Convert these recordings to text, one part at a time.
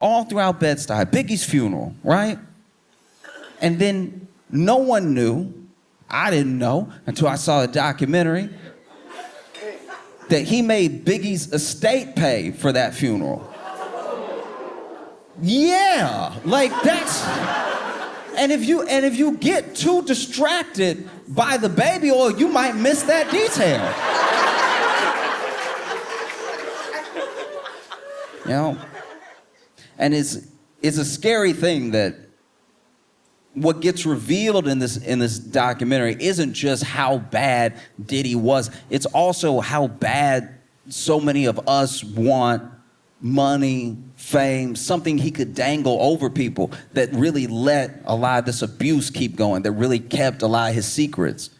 all throughout Bed-Stuy, Biggie's funeral, right? And then no one knew, I didn't know until I saw the documentary, that he made Biggie's estate pay for that funeral. Yeah, like that's, and if you get too distracted by the baby oil, you might miss that detail. You know? And it's a scary thing that what gets revealed in this documentary isn't just how bad Diddy was, it's also how bad so many of us want money, fame, something he could dangle over people that really let a lot of this abuse keep going, that really kept a lot of his secrets,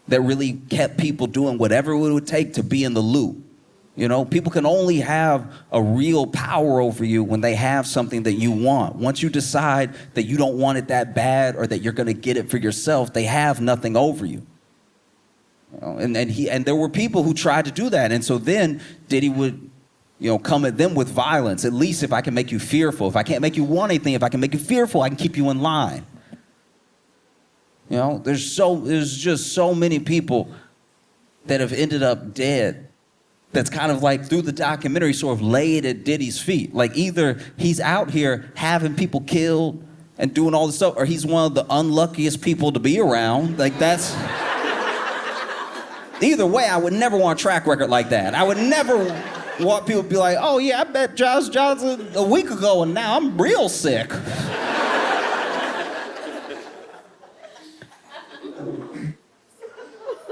that really kept people doing whatever it would take to be in the loop. You know, people can only have a real power over you when they have something that you want. Once you decide that you don't want it that bad or that you're going to get it for yourself, they have nothing over you. You know, and there were people who tried to do that. And so then Diddy would, come at them with violence. At least if I can make you fearful, if I can't make you want anything, if I can make you fearful, I can keep you in line. You know, there's just so many people that have ended up dead. That's kind of like through the documentary sort of laid at Diddy's feet. Like either he's out here having people killed and doing all this stuff, or he's one of the unluckiest people to be around. Like that's, either way, I would never want a track record like that. I would never want people to be like, oh yeah, I bet Josh Johnson a week ago and now I'm real sick.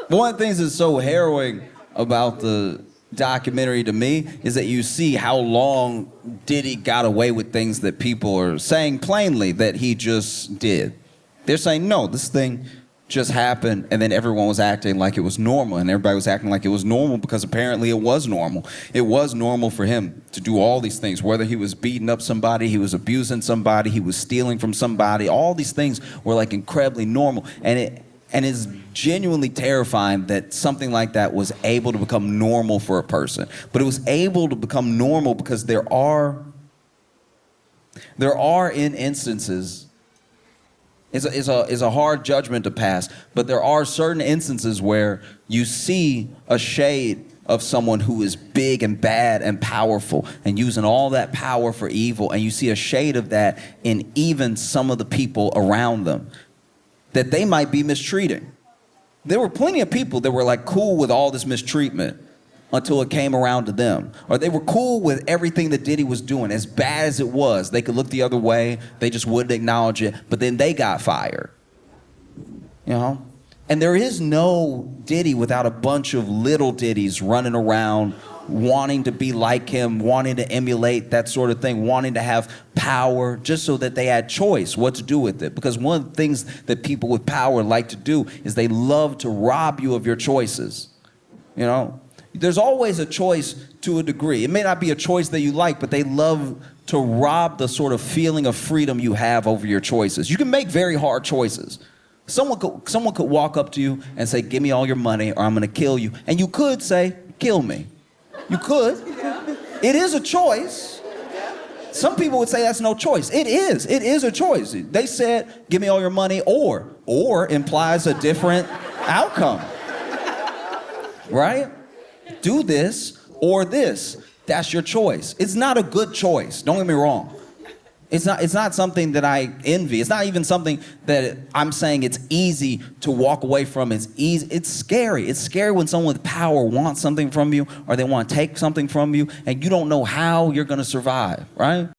One of the things that's so harrowing about the documentary to me is that you see how long Diddy got away with things that people are saying plainly that he just did. They're saying, no, this thing just happened, and then everyone was acting like it was normal, and everybody was acting like it was normal because apparently it was normal. It was normal for him to do all these things, whether he was beating up somebody, he was abusing somebody, he was stealing from somebody. All these things were like incredibly normal, and it's genuinely terrifying that something like that was able to become normal for a person. But it was able to become normal because there are in instances, it's a hard judgment to pass, but there are certain instances where you see a shade of someone who is big and bad and powerful and using all that power for evil, and you see a shade of that in even some of the people around them that they might be mistreating. There were plenty of people that were like cool with all this mistreatment until it came around to them. Or they were cool with everything that Diddy was doing, as bad as it was. They could look the other way, they just wouldn't acknowledge it, but then they got fired. You know? And there is no Diddy without a bunch of little Diddys running around wanting to be like him, wanting to emulate that sort of thing, wanting to have power just so that they had choice what to do with it. Because one of the things that people with power like to do is they love to rob you of your choices. You know, there's always a choice to a degree. It may not be a choice that you like, but they love to rob the sort of feeling of freedom you have over your choices. You can make very hard choices. Someone could walk up to you and say, give me all your money or I'm gonna kill you. And you could say, kill me. You could. It is a choice. Some people would say that's no choice. It is a choice. They said, give me all your money, or implies a different outcome. Right? Do this or this. That's your choice. It's not a good choice. Don't get me wrong. It's not something that I envy. It's not even something that I'm saying it's easy to walk away from. It's easy. It's scary. It's scary when someone with power wants something from you or they want to take something from you and you don't know how you're going to survive, right?